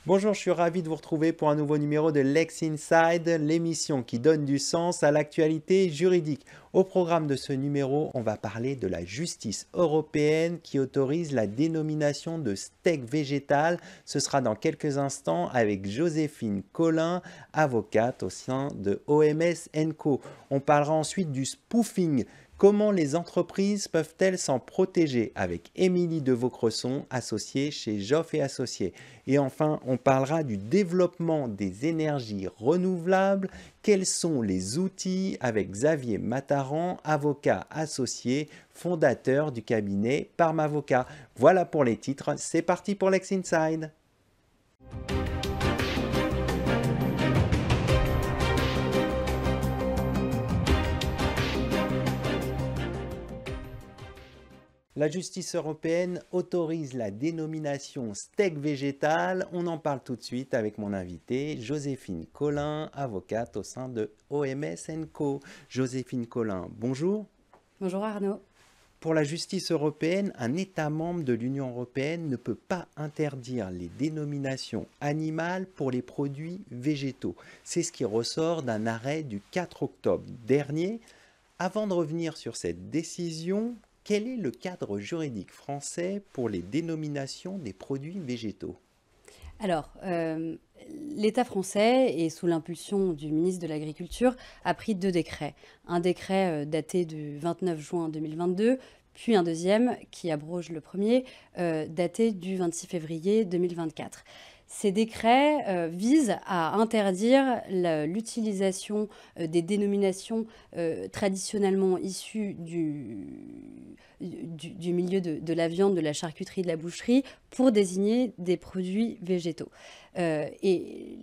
Bonjour, je suis ravi de vous retrouver pour un nouveau numéro de Lex Inside, l'émission qui donne du sens à l'actualité juridique. Au programme de ce numéro, on va parler de la justice européenne qui autorise la dénomination de steak végétal. Ce sera dans quelques instants avec Joséphine Collin, avocate au sein de OMS & Co. On parlera ensuite du spoofing. Comment les entreprises peuvent-elles s'en protéger avec Émilie de Vaucresson, associée chez Joff et Associés. Et enfin, on parlera du développement des énergies renouvelables. Quels sont les outils avec Xavier Mataran, avocat associé, fondateur du cabinet Parmavocat. Voilà pour les titres, c'est parti pour Lex Inside. La justice européenne autorise la dénomination steak végétal. On en parle tout de suite avec mon invité, Joséphine Collin, avocate au sein de OMS & Co. Joséphine Collin, bonjour. Bonjour Arnaud. Pour la justice européenne, un État membre de l'Union européenne ne peut pas interdire les dénominations animales pour les produits végétaux. C'est ce qui ressort d'un arrêt du 4 octobre dernier. Avant de revenir sur cette décision, quel est le cadre juridique français pour les dénominations des produits végétaux? Alors, l'État français, et sous l'impulsion du ministre de l'Agriculture, a pris deux décrets. Un décret daté du 29 juin 2022, puis un deuxième qui abroge le premier, daté du 26 février 2024. Ces décrets visent à interdire l'utilisation des dénominations traditionnellement issues du milieu de la viande, de la charcuterie, de la boucherie, pour désigner des produits végétaux. Et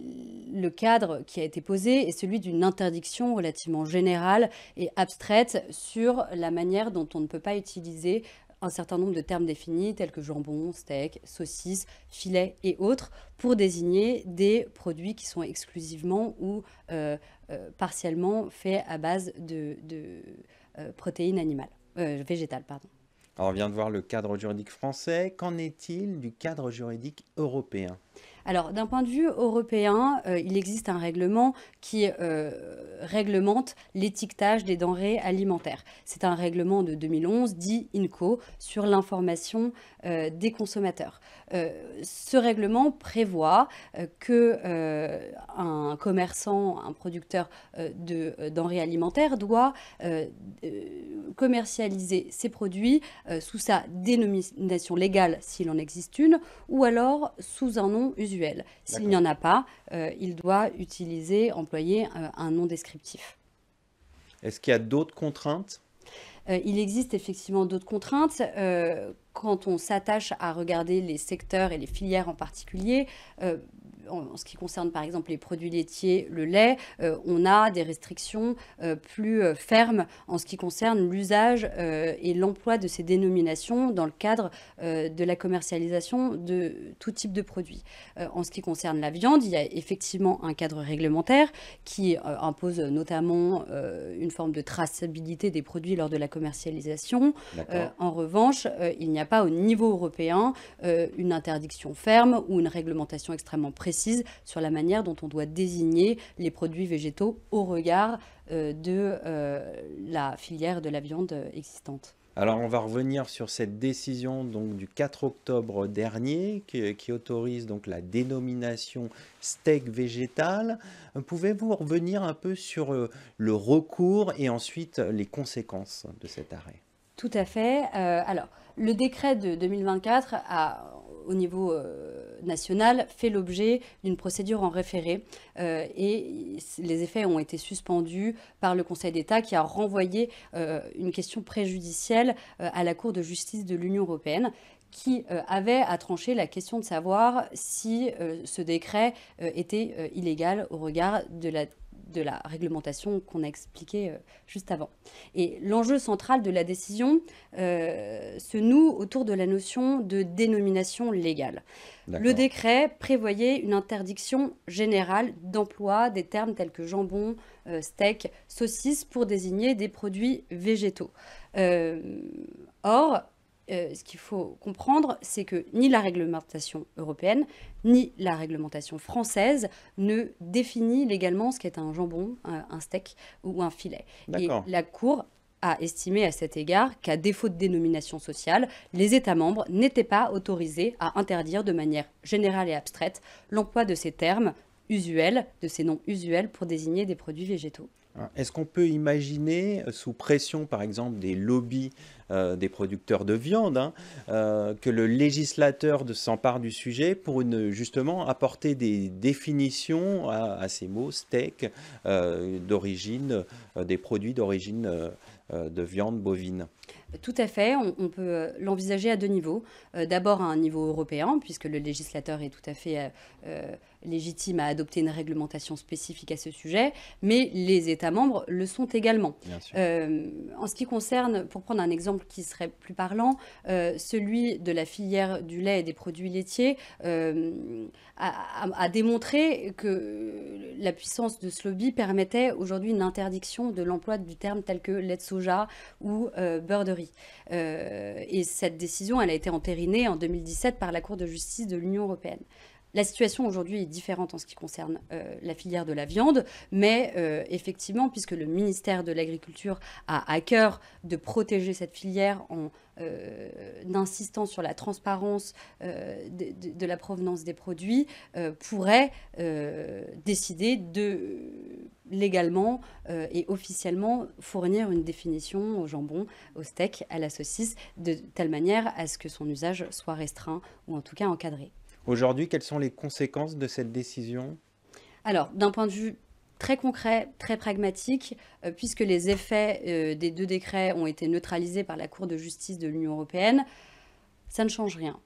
le cadre qui a été posé est celui d'une interdiction relativement générale et abstraite sur la manière dont on ne peut pas utiliser un certain nombre de termes définis tels que jambon, steak, saucisse, filet et autres pour désigner des produits qui sont exclusivement ou partiellement faits à base de protéines animales, végétales, pardon. Alors, on vient de voir le cadre juridique français. Qu'en est-il du cadre juridique européen? Alors, d'un point de vue européen, il existe un règlement qui réglemente l'étiquetage des denrées alimentaires. C'est un règlement de 2011 dit INCO sur l'information des consommateurs. Ce règlement prévoit qu'un commerçant, un producteur de denrées alimentaires doit commercialiser ses produits sous sa dénomination légale s'il en existe une, ou alors sous un nom usuel. S'il n'y en a pas, il doit employer un nom descriptif. Est-ce qu'il y a d'autres contraintes? Il existe effectivement d'autres contraintes. Quand on s'attache à regarder les secteurs et les filières en particulier, en ce qui concerne par exemple les produits laitiers, le lait, on a des restrictions plus fermes en ce qui concerne l'usage et l'emploi de ces dénominations dans le cadre de la commercialisation de tout type de produits. En ce qui concerne la viande, il y a effectivement un cadre réglementaire qui impose notamment une forme de traçabilité des produits lors de la commercialisation. En revanche, il n'y a pas au niveau européen une interdiction ferme ou une réglementation extrêmement précise sur la manière dont on doit désigner les produits végétaux au regard de la filière de la viande existante. Alors, on va revenir sur cette décision donc, du 4 octobre dernier qui autorise donc, la dénomination steak végétal. Pouvez-vous revenir un peu sur le recours et ensuite les conséquences de cet arrêt? Tout à fait. Alors, le décret de 2024 a, au niveau national, fait l'objet d'une procédure en référé et les effets ont été suspendus par le Conseil d'État qui a renvoyé une question préjudicielle à la Cour de justice de l'Union européenne qui avait à trancher la question de savoir si ce décret était illégal au regard de la réglementation qu'on a expliquée juste avant. Et l'enjeu central de la décision se noue autour de la notion de dénomination légale. Le décret prévoyait une interdiction générale d'emploi des termes tels que jambon, steak, saucisse pour désigner des produits végétaux. Or, ce qu'il faut comprendre, c'est que ni la réglementation européenne, ni la réglementation française ne définit légalement ce qu'est un jambon, un steak ou un filet. Et D'accord. la Cour a estimé à cet égard qu'à défaut de dénomination sociale, les États membres n'étaient pas autorisés à interdire de manière générale et abstraite l'emploi de ces termes usuels, de ces noms usuels pour désigner des produits végétaux. Hein, est-ce qu'on peut imaginer, sous pression par exemple des lobbies des producteurs de viande, hein, que le législateur s'empare du sujet pour justement apporter des définitions à ces mots steak d'origine, des produits d'origine de viande bovine? Tout à fait, on peut l'envisager à deux niveaux. D'abord à un niveau européen, puisque le législateur est tout à fait légitime à adopter une réglementation spécifique à ce sujet, mais les États membres le sont également. Bien sûr. En ce qui concerne, pour prendre un exemple qui serait plus parlant, celui de la filière du lait et des produits laitiers, a démontré que la puissance de ce lobby permettait aujourd'hui une interdiction de l'emploi du terme tel que lait de soja ou beurre de riz. Et cette décision, elle a été entérinée en 2017 par la Cour de justice de l'Union européenne. La situation aujourd'hui est différente en ce qui concerne la filière de la viande, mais effectivement, puisque le ministère de l'Agriculture a à cœur de protéger cette filière en insistant sur la transparence de la provenance des produits, pourrait décider de légalement et officiellement fournir une définition au jambon, au steak, à la saucisse, de telle manière à ce que son usage soit restreint ou en tout cas encadré. Aujourd'hui, quelles sont les conséquences de cette décision? Alors, d'un point de vue très concret, très pragmatique, puisque les effets des deux décrets ont été neutralisés par la Cour de justice de l'Union européenne, ça ne change rien.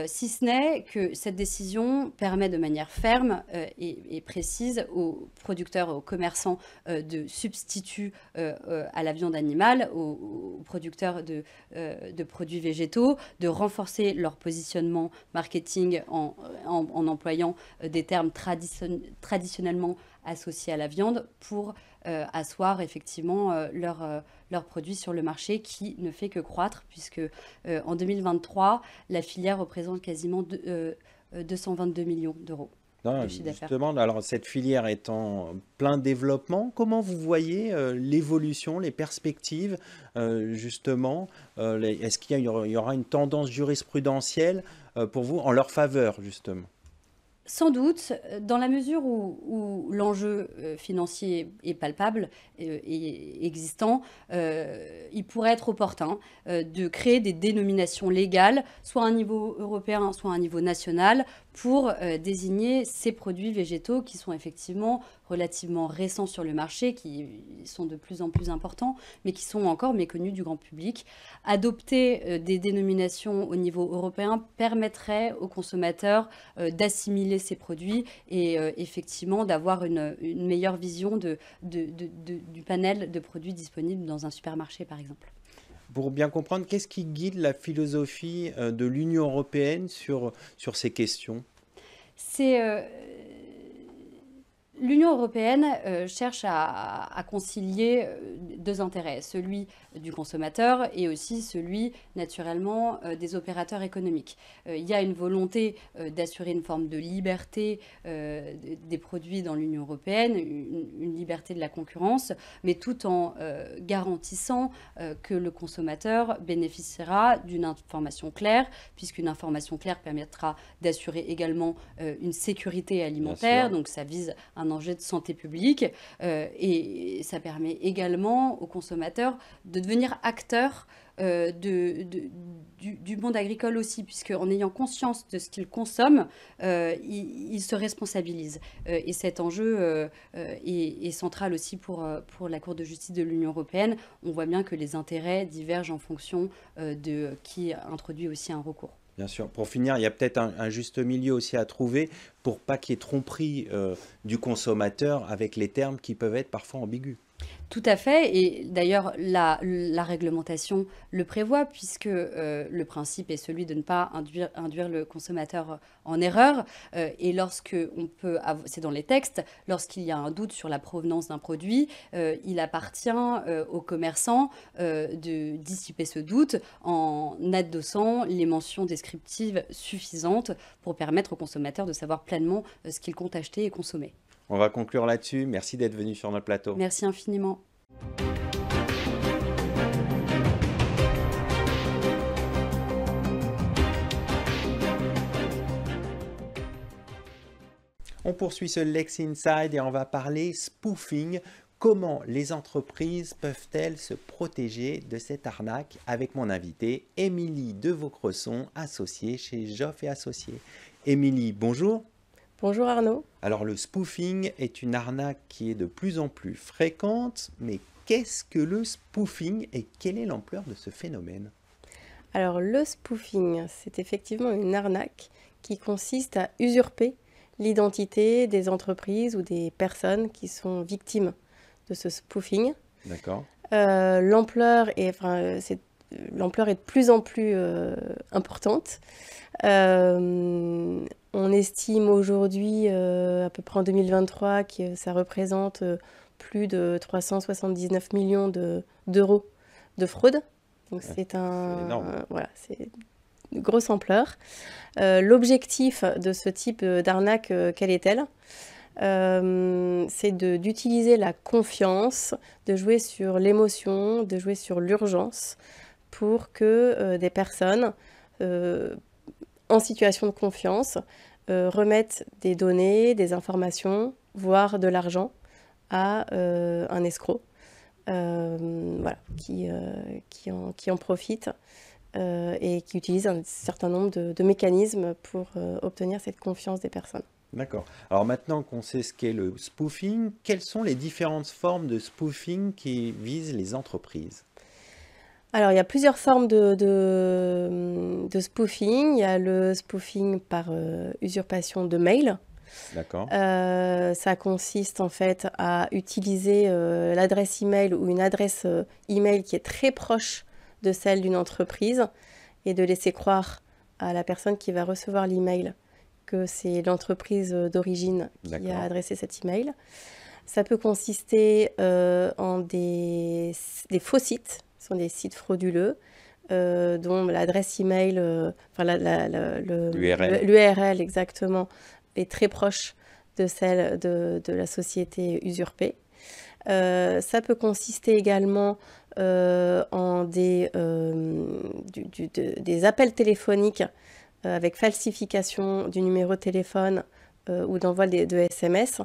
Si ce n'est que cette décision permet de manière ferme et précise aux producteurs et aux commerçants de substituts à la viande animale, aux producteurs de produits végétaux, de renforcer leur positionnement marketing en employant des termes traditionnellement associés à la viande pour asseoir effectivement leurs produits sur le marché qui ne fait que croître puisque en 2023, la filière représente quasiment 222 millions d'euros Non, de chiffre d'affaires. justement, alors cette filière est en plein développement. Comment vous voyez l'évolution, les perspectives, justement, est-ce qu'il y aura une tendance jurisprudentielle pour vous en leur faveur, justement? Sans doute, dans la mesure où l'enjeu financier est palpable et existant, il pourrait être opportun de créer des dénominations légales, soit à un niveau européen, soit à un niveau national, pour désigner ces produits végétaux qui sont effectivement relativement récents sur le marché, qui sont de plus en plus importants, mais qui sont encore méconnus du grand public. Adopter des dénominations au niveau européen permettrait aux consommateurs d'assimiler ces produits et effectivement d'avoir une meilleure vision du panel de produits disponibles dans un supermarché, par exemple. Pour bien comprendre, qu'est-ce qui guide la philosophie de l'Union européenne sur ces questions? C'est L'Union européenne cherche à concilier deux intérêts, celui du consommateur et aussi celui naturellement des opérateurs économiques. Il y a une volonté d'assurer une forme de liberté des produits dans l'Union européenne, une liberté de la concurrence, mais tout en garantissant que le consommateur bénéficiera d'une information claire, puisqu'une information claire permettra d'assurer également une sécurité alimentaire, donc ça vise un enjeu de santé publique et ça permet également aux consommateurs de devenir acteurs du monde agricole aussi, puisqu'en ayant conscience de ce qu'ils consomment, ils se responsabilisent. Et cet enjeu est central aussi pour la Cour de justice de l'Union européenne. On voit bien que les intérêts divergent en fonction de qui introduit aussi un recours. Bien sûr. Pour finir, il y a peut-être un juste milieu aussi à trouver pour pas qu'il y ait tromperie du consommateur avec les termes qui peuvent être parfois ambigus. Tout à fait, et d'ailleurs la réglementation le prévoit puisque le principe est celui de ne pas induire le consommateur en erreur. Et lorsque on peut, c'est dans les textes, lorsqu'il y a un doute sur la provenance d'un produit, il appartient aux commerçants de dissiper ce doute en adossant les mentions descriptives suffisantes pour permettre au consommateur de savoir pleinement ce qu'il compte acheter et consommer. On va conclure là-dessus. Merci d'être venu sur notre plateau. Merci infiniment. On poursuit ce Lex Inside et on va parler spoofing. Comment les entreprises peuvent-elles se protéger de cette arnaque avec mon invité, Émilie de Vaucresson, associée chez Joff et Associés. Émilie, bonjour. Bonjour Arnaud. Alors le spoofing est une arnaque qui est de plus en plus fréquente, mais qu'est-ce que le spoofing et quelle est l'ampleur de ce phénomène? Alors le spoofing, c'est effectivement une arnaque qui consiste à usurper l'identité des entreprises ou des personnes qui sont victimes de ce spoofing. D'accord. L'ampleur est de plus en plus importante. On estime aujourd'hui, à peu près en 2023, que ça représente plus de 379 millions d'euros de fraude. Donc c'est énorme. voilà, c'est une grosse ampleur. L'objectif de ce type d'arnaque, quelle est-elle? C'est d'utiliser la confiance, de jouer sur l'émotion, de jouer sur l'urgence pour que des personnes en situation de confiance remettent des données, des informations, voire de l'argent à un escroc qui en profite et qui utilise un certain nombre de mécanismes pour obtenir cette confiance des personnes. D'accord. Alors maintenant qu'on sait ce qu'est le spoofing, quelles sont les différentes formes de spoofing qui visent les entreprises? Alors, il y a plusieurs formes de spoofing. Il y a le spoofing par usurpation de mail. D'accord. Ça consiste en fait à utiliser l'adresse email ou une adresse email qui est très proche de celle d'une entreprise et de laisser croire à la personne qui va recevoir l'email que c'est l'entreprise d'origine qui a adressé cet email. Ça peut consister en des faux sites. Ce sont des sites frauduleux dont l'adresse email, l'URL exactement, est très proche de celle de la société usurpée. Ça peut consister également en des appels téléphoniques avec falsification du numéro de téléphone ou d'envoi de SMS,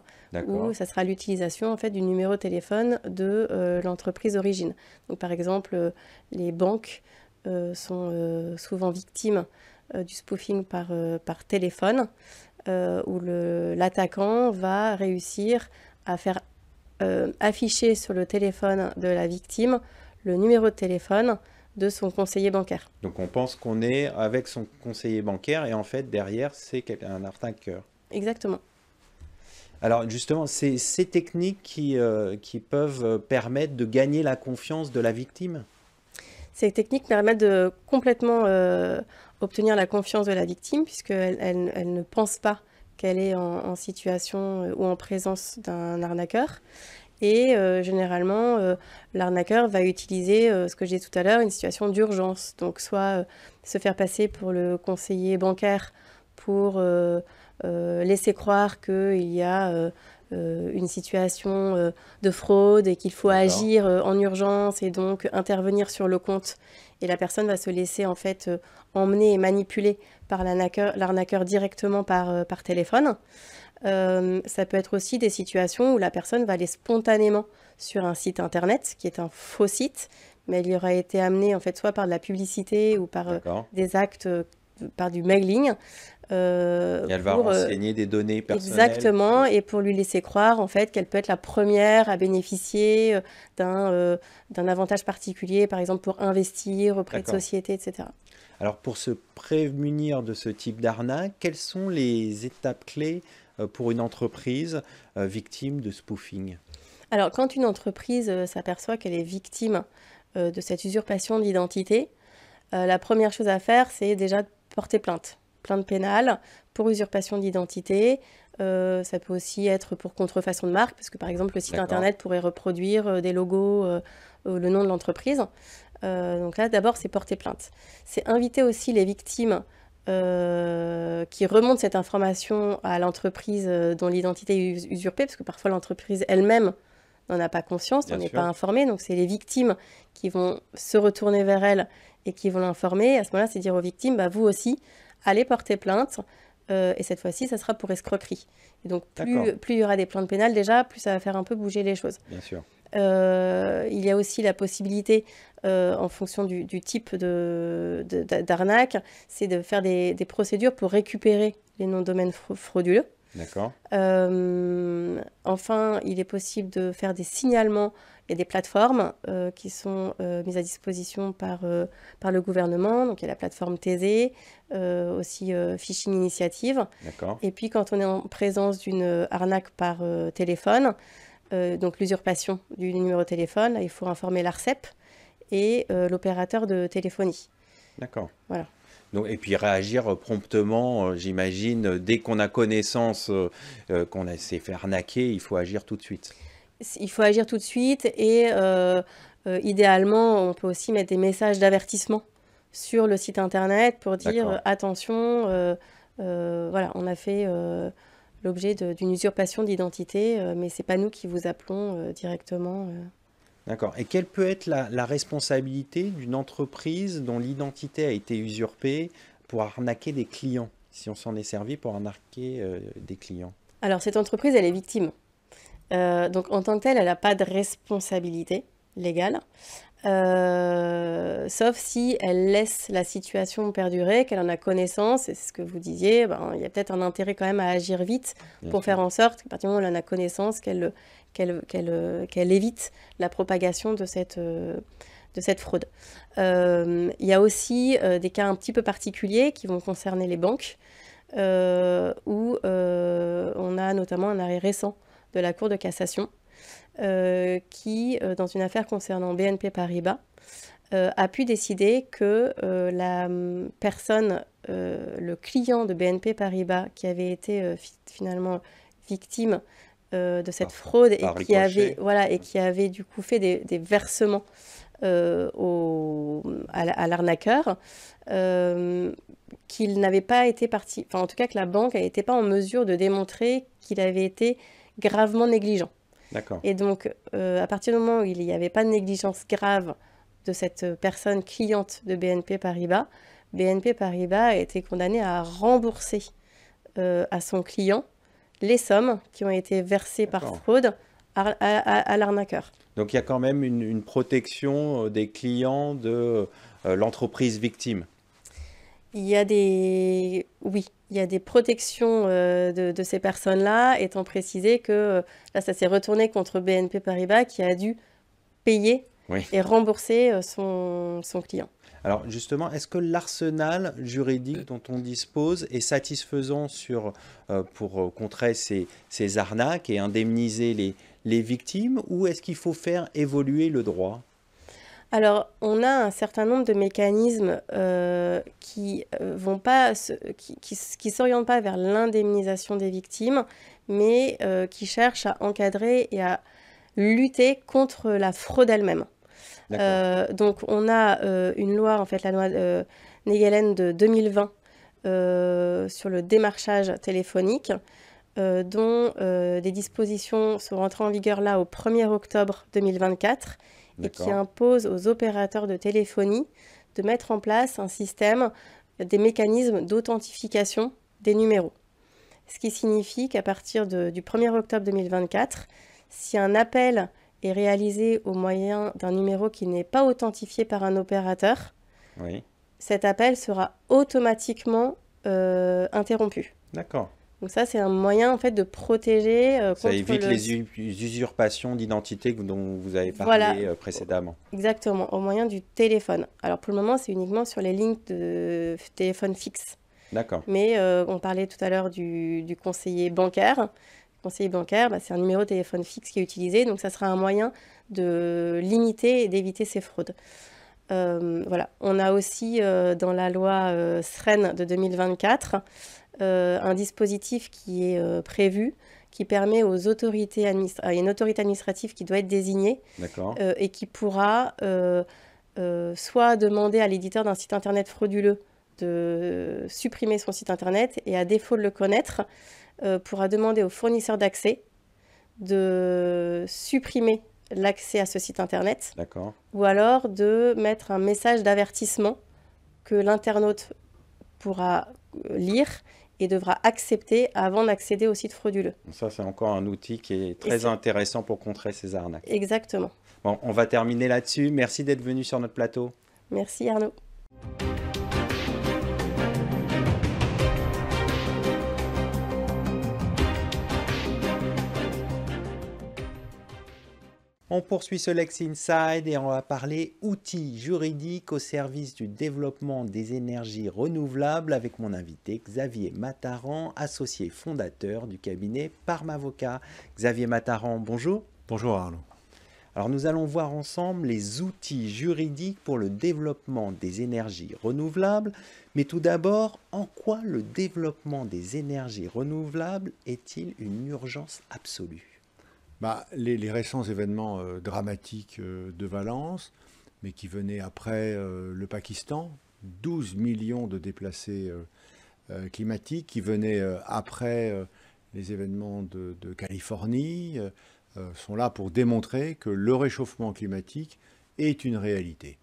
où ça sera l'utilisation en fait, du numéro de téléphone de l'entreprise d'origine. Donc, par exemple, les banques sont souvent victimes du spoofing par téléphone, où l'attaquant va réussir à faire afficher sur le téléphone de la victime le numéro de téléphone de son conseiller bancaire. Donc on pense qu'on est avec son conseiller bancaire et en fait derrière c'est un arnaqueur. Exactement. Alors justement, c'est ces techniques qui peuvent permettre de gagner la confiance de la victime? Ces techniques permettent de complètement obtenir la confiance de la victime puisqu'elle ne pense pas qu'elle est en situation ou en présence d'un arnaqueur. Et généralement, l'arnaqueur va utiliser, ce que j'ai dit tout à l'heure, une situation d'urgence. Donc soit se faire passer pour le conseiller bancaire pour laisser croire qu'il y a une situation de fraude et qu'il faut agir en urgence et donc intervenir sur le compte. Et la personne va se laisser en fait emmener et manipuler par l'arnaqueur directement par téléphone. Ça peut être aussi des situations où la personne va aller spontanément sur un site internet qui est un faux site, mais elle y aura été amenée en fait soit par de la publicité ou par des actes, par du mailing. Et elle va renseigner des données personnelles. Exactement, et pour lui laisser croire en fait qu'elle peut être la première à bénéficier d'un avantage particulier, par exemple pour investir auprès de sociétés, etc. Alors pour se prémunir de ce type d'arnaque, quelles sont les étapes clés pour une entreprise victime de spoofing? Alors, quand une entreprise s'aperçoit qu'elle est victime de cette usurpation d'identité, la première chose à faire, c'est déjà de porter plainte. Plainte pénale pour usurpation d'identité. Ça peut aussi être pour contrefaçon de marque, parce que par exemple, le site internet pourrait reproduire des logos, le nom de l'entreprise. Donc là, d'abord, c'est porter plainte. C'est inviter aussi les victimes qui remontent cette information à l'entreprise dont l'identité est usurpée, parce que parfois l'entreprise elle-même n'en a pas conscience, n'en est pas informée. Donc c'est les victimes qui vont se retourner vers elle et qui vont l'informer. À ce moment-là, c'est dire aux victimes, bah, vous aussi, allez porter plainte. Et cette fois-ci, ça sera pour escroquerie. Et donc plus il y aura des plaintes pénales déjà, plus ça va faire un peu bouger les choses. Bien sûr. Il y a aussi la possibilité, en fonction du type d'arnaque, c'est de faire des procédures pour récupérer les noms de domaine frauduleux. D'accord. Enfin, il est possible de faire des signalements. Il y a des plateformes qui sont mises à disposition par le gouvernement. Donc, il y a la plateforme Thésée, aussi Phishing Initiative. D'accord. Et puis, quand on est en présence d'une arnaque par téléphone, donc l'usurpation du numéro de téléphone, là, il faut informer l'ARCEP et l'opérateur de téléphonie. D'accord. Voilà. Donc, et puis réagir promptement, j'imagine, dès qu'on a connaissance qu'on s'est fait arnaquer, il faut agir tout de suite. Il faut agir tout de suite et idéalement, on peut aussi mettre des messages d'avertissement sur le site internet pour dire attention, voilà, on a fait l'objet d'une usurpation d'identité, mais ce n'est pas nous qui vous appelons directement. D'accord. Et quelle peut être la responsabilité d'une entreprise dont l'identité a été usurpée pour arnaquer des clients, si on s'en est servi pour arnaquer des clients? Alors, cette entreprise, elle est victime. Donc, en tant que telle, elle n'a pas de responsabilité légale, sauf si elle laisse la situation perdurer, qu'elle en a connaissance, et c'est ce que vous disiez, ben, il y a peut-être un intérêt quand même à agir vite pour faire en sorte qu'à partir du moment où elle en a connaissance, qu'elle évite la propagation de cette fraude. Il y a aussi des cas un petit peu particuliers qui vont concerner les banques, où on a notamment un arrêt récent de la Cour de cassation qui, dans une affaire concernant BNP Paribas, a pu décider que la personne, le client de BNP Paribas, qui avait été finalement victime de cette fraude et qui avait du coup fait des versements à l'arnaqueur, qu'il n'avait pas été parti, enfin en tout cas que la banque n'était pas en mesure de démontrer qu'il avait été gravement négligent. D'accord. Et donc, à partir du moment où il n'y avait pas de négligence grave de cette personne cliente de BNP Paribas a été condamné à rembourser à son client les sommes qui ont été versées par fraude à l'arnaqueur. Donc, il y a quand même une protection des clients de l'entreprise victime. Il y a des protections de ces personnes-là, étant précisé que là, ça s'est retourné contre BNP Paribas qui a dû payer et rembourser son client. Alors justement, est-ce que l'arsenal juridique dont on dispose est satisfaisant pour contrer ces arnaques et indemniser les victimes, ou est-ce qu'il faut faire évoluer le droit ? Alors, on a un certain nombre de mécanismes qui s'orientent pas vers l'indemnisation des victimes, mais qui cherchent à encadrer et à lutter contre la fraude elle-même. Donc, on a une loi, en fait, la loi Negelen de 2020 sur le démarchage téléphonique, dont des dispositions sont rentrées en vigueur là au 1er octobre 2024 et qui impose aux opérateurs de téléphonie de mettre en place un système, des mécanismes d'authentification des numéros. Ce qui signifie qu'à partir du 1er octobre 2024, si un appel est réalisé au moyen d'un numéro qui n'est pas authentifié par un opérateur, cet appel sera automatiquement interrompu. D'accord. Donc ça, c'est un moyen en fait de protéger ça évite les usurpations d'identité dont vous avez parlé précédemment. Exactement, au moyen du téléphone. Alors pour le moment, c'est uniquement sur les lignes de téléphone fixe. D'accord. Mais on parlait tout à l'heure du conseiller bancaire. conseiller bancaire, c'est un numéro de téléphone fixe qui est utilisé, donc ça sera un moyen de limiter et d'éviter ces fraudes. Voilà. On a aussi dans la loi SREN de 2024 un dispositif qui est prévu, qui permet aux autorités à une autorité administrative qui doit être désignée et qui pourra soit demander à l'éditeur d'un site internet frauduleux de supprimer son site internet et à défaut de le connaître, pourra demander au fournisseur d'accès de supprimer l'accès à ce site internet ou alors de mettre un message d'avertissement que l'internaute pourra lire et devra accepter avant d'accéder au site frauduleux. Ça, c'est encore un outil qui est très intéressant pour contrer ces arnaques. Exactement. Bon, on va terminer là-dessus. Merci d'être venu sur notre plateau. Merci Arnaud. On poursuit ce Lex Inside et on va parler outils juridiques au service du développement des énergies renouvelables avec mon invité Xavier Mataran, associé fondateur du cabinet Parmavocat. Xavier Mataran, bonjour. Bonjour Arnaud. Alors nous allons voir ensemble les outils juridiques pour le développement des énergies renouvelables. Mais tout d'abord, en quoi le développement des énergies renouvelables est-il une urgence absolue ? Les récents événements dramatiques de Valence, mais qui venaient après le Pakistan, 12 millions de déplacés climatiques, qui venaient après les événements de Californie, sont là pour démontrer que le réchauffement climatique est une réalité.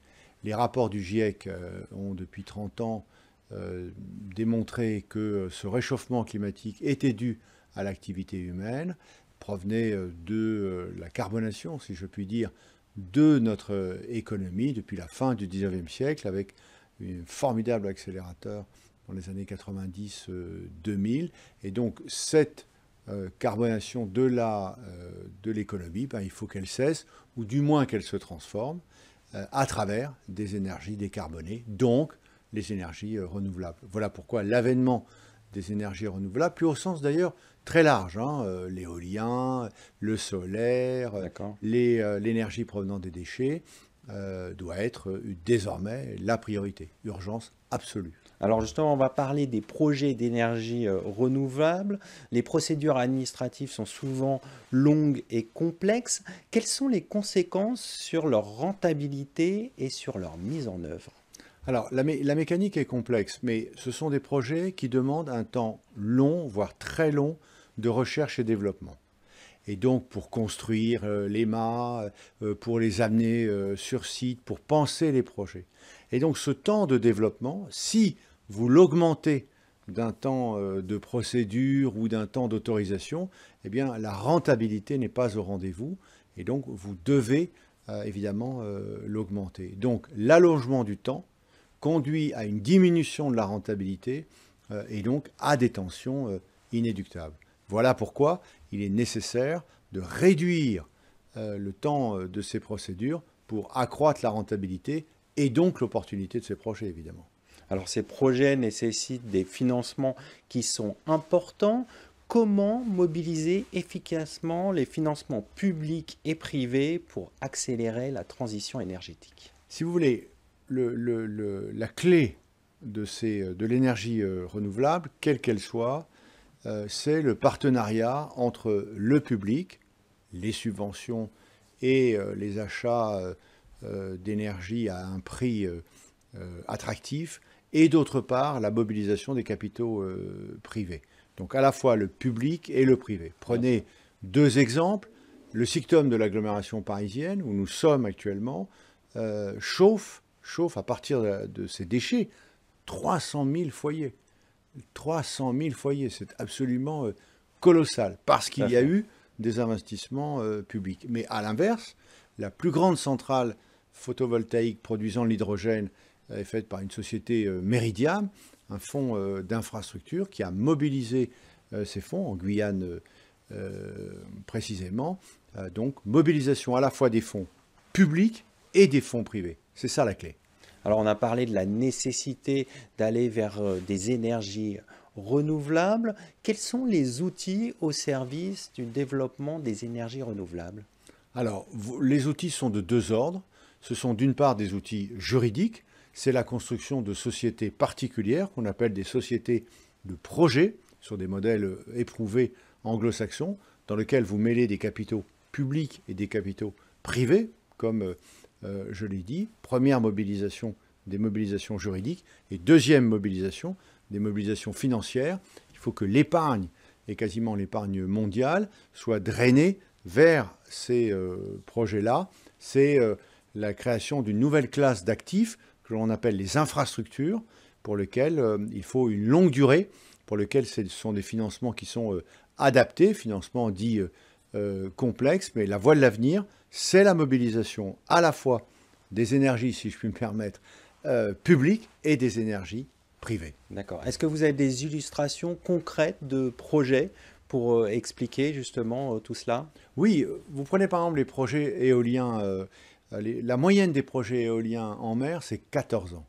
Les rapports du GIEC ont depuis 30 ans démontré que ce réchauffement climatique était dû à l'activité humaine, provenait de la carbonation, si je puis dire, de notre économie depuis la fin du 19e siècle, avec un formidable accélérateur dans les années 90-2000. Et donc, cette carbonation de l'économie, il faut qu'elle cesse, ou du moins qu'elle se transforme, à travers des énergies décarbonées, donc les énergies renouvelables. Voilà pourquoi l'avènement des énergies renouvelables, puis au sens d'ailleurs très large, l'éolien, le solaire, l'énergie provenant des déchets, doit être désormais la priorité, urgence absolue. Alors justement, on va parler des projets d'énergie renouvelable. Les procédures administratives sont souvent longues et complexes. Quelles sont les conséquences sur leur rentabilité et sur leur mise en œuvre ? Alors, la mécanique est complexe, mais ce sont des projets qui demandent un temps long, voire très long, de recherche et développement. Et donc, pour construire les mâts, pour les amener sur site, pour penser les projets. Et donc, ce temps de développement, si vous l'augmentez d'un temps de procédure ou d'un temps d'autorisation, eh bien, la rentabilité n'est pas au rendez-vous. Et donc, vous devez évidemment l'augmenter. Donc, l'allongement du temps conduit à une diminution de la rentabilité et donc à des tensions inéluctables. Voilà pourquoi il est nécessaire de réduire le temps de ces procédures pour accroître la rentabilité et donc l'opportunité de ces projets, évidemment. Alors ces projets nécessitent des financements qui sont importants. Comment mobiliser efficacement les financements publics et privés pour accélérer la transition énergétique ? Si vous voulez, la clé de l'énergie renouvelable, quelle qu'elle soit, c'est le partenariat entre le public, les subventions et les achats d'énergie à un prix attractif, et d'autre part la mobilisation des capitaux privés. Donc à la fois le public et le privé. Prenez deux exemples. Le Sictom de l'agglomération parisienne, où nous sommes actuellement, chauffe à partir de ces déchets 300 000 foyers. 300 000 foyers, c'est absolument colossal, parce qu'il y a eu des investissements publics. Mais à l'inverse, la plus grande centrale photovoltaïque produisant l'hydrogène est faite par une société Meridiam, un fonds d'infrastructure qui a mobilisé ces fonds en Guyane précisément. Donc mobilisation à la fois des fonds publics et des fonds privés. C'est ça la clé. Alors on a parlé de la nécessité d'aller vers des énergies renouvelables. Quels sont les outils au service du développement des énergies renouvelables? Alors, les outils sont de deux ordres. Ce sont d'une part des outils juridiques, c'est la construction de sociétés particulières qu'on appelle des sociétés de projet, sur des modèles éprouvés anglo-saxons, dans lesquels vous mêlez des capitaux publics et des capitaux privés, comme je l'ai dit. Première mobilisation, des mobilisations juridiques, et deuxième mobilisation, des mobilisations financières. Il faut que l'épargne, et quasiment l'épargne mondiale, soit drainée vers ces projets-là. C'est la création d'une nouvelle classe d'actifs que l'on appelle les infrastructures, pour lesquelles il faut une longue durée, pour lesquelles ce sont des financements qui sont adaptés, financements dits complexes, mais la voie de l'avenir, c'est la mobilisation à la fois des énergies, si je puis me permettre, publiques et des énergies privées. D'accord. Est-ce que vous avez des illustrations concrètes de projets pour expliquer justement tout cela? Oui, vous prenez par exemple les projets éoliens. La moyenne des projets éoliens en mer, c'est 14 ans.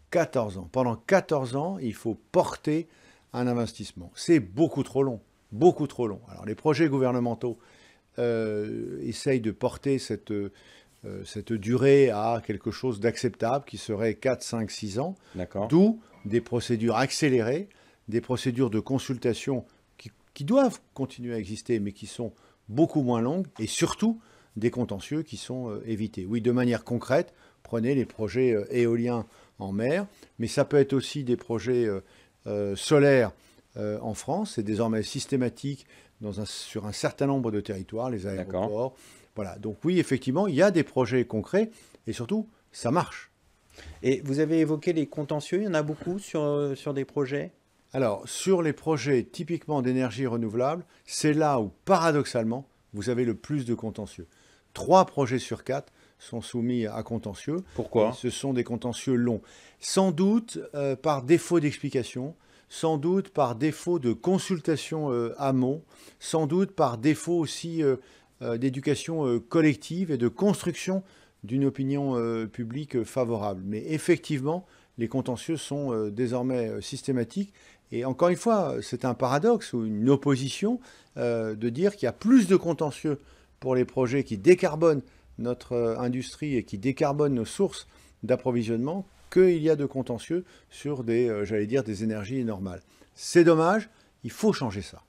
14 ans. Pendant 14 ans, il faut porter un investissement. C'est beaucoup trop long. Beaucoup trop long. Alors les projets gouvernementaux essayent de porter cette durée à quelque chose d'acceptable qui serait 4, 5, 6 ans. D'où des procédures accélérées, des procédures de consultation qui doivent continuer à exister, mais qui sont beaucoup moins longues, et surtout des contentieux qui sont évités. Oui, de manière concrète, prenez les projets éoliens en mer, mais ça peut être aussi des projets solaires en France. C'est désormais systématique sur un certain nombre de territoires, les aéroports. Voilà. Donc oui, effectivement, il y a des projets concrets, et surtout, ça marche. Et vous avez évoqué les contentieux, il y en a beaucoup sur des projets? Alors, sur les projets typiquement d'énergie renouvelable, c'est là où, paradoxalement, vous avez le plus de contentieux. 3 projets sur 4 sont soumis à contentieux. Pourquoi? Ce sont des contentieux longs. Sans doute par défaut d'explication, sans doute par défaut de consultation amont, sans doute par défaut aussi d'éducation collective et de construction d'une opinion publique favorable. Mais effectivement, les contentieux sont désormais systématiques. Et encore une fois, c'est un paradoxe ou une opposition de dire qu'il y a plus de contentieux pour les projets qui décarbonent notre industrie et qui décarbonent nos sources d'approvisionnement qu'il y a de contentieux sur des énergies normales. C'est dommage, il faut changer ça.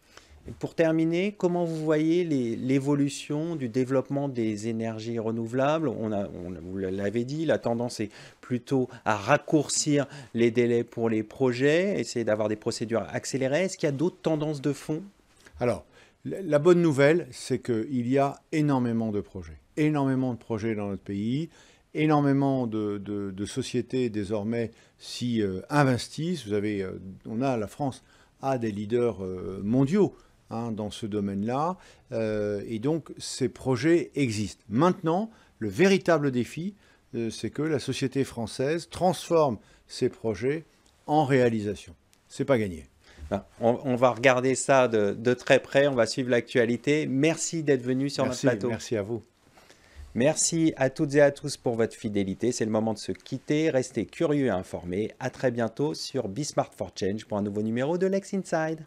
Et pour terminer, comment vous voyez l'évolution du développement des énergies renouvelables? Vous l'avez dit, la tendance est plutôt à raccourcir les délais pour les projets, essayer d'avoir des procédures accélérées. Est-ce qu'il y a d'autres tendances de fond? Alors, la bonne nouvelle, c'est qu'il y a énormément de projets dans notre pays. Énormément de sociétés désormais s'y investissent. La France a des leaders mondiaux dans ce domaine-là, et donc ces projets existent. Maintenant, le véritable défi, c'est que la société française transforme ces projets en réalisation. C'est pas gagné. On va regarder ça de très près, on va suivre l'actualité. Merci d'être venu sur notre plateau. Merci à vous. Merci à toutes et à tous pour votre fidélité. C'est le moment de se quitter. Restez curieux et informés. À très bientôt sur Be Smart for Change pour un nouveau numéro de Lex Inside.